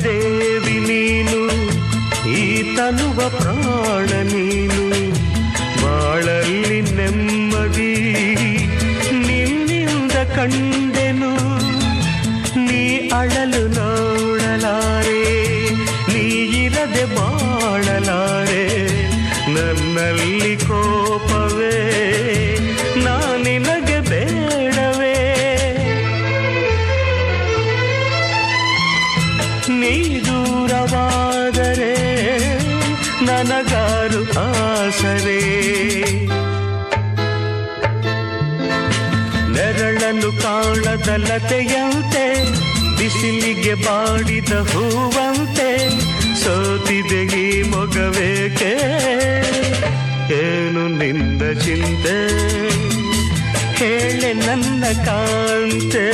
ದೇವಿ ನೀನು, ಈ ತನುವ ಪ್ರಾಣ ನೀನು, ಬಾಳಲ್ಲಿ ನೆಮ್ಮದಿ ನಿನ್ನಿಂದ ಕಂಡೆನು. ನೀ ಅಳಲು ನೋಡಲಾರೆ, ನೀ ಇರದೆ ಬಾಳಲಾರೆ, ನನ್ನಲ್ಲಿ ಕೋಪವೇ ನಾನಿನಗೆ ಬೇಡವೇ. ನೀ ದೂರವಾದರೆ ನನಗಾರು ಆಸರೆ, ನೆರಳನ್ನು ಕಾಣದ ಲತೆಯಂತೆ, ಬಿಸಿಲಿಗೆ ಬಾಡಿದ ಹೂವಂತೆ, ಸೋತಿದೆ ಈ ಮೊಗವೇಕೆ, ಏನು ನಿನ್ನ ಚಿಂತೆ, ಹೇಳೆ ನನ್ನ ಕಾಂತೆ.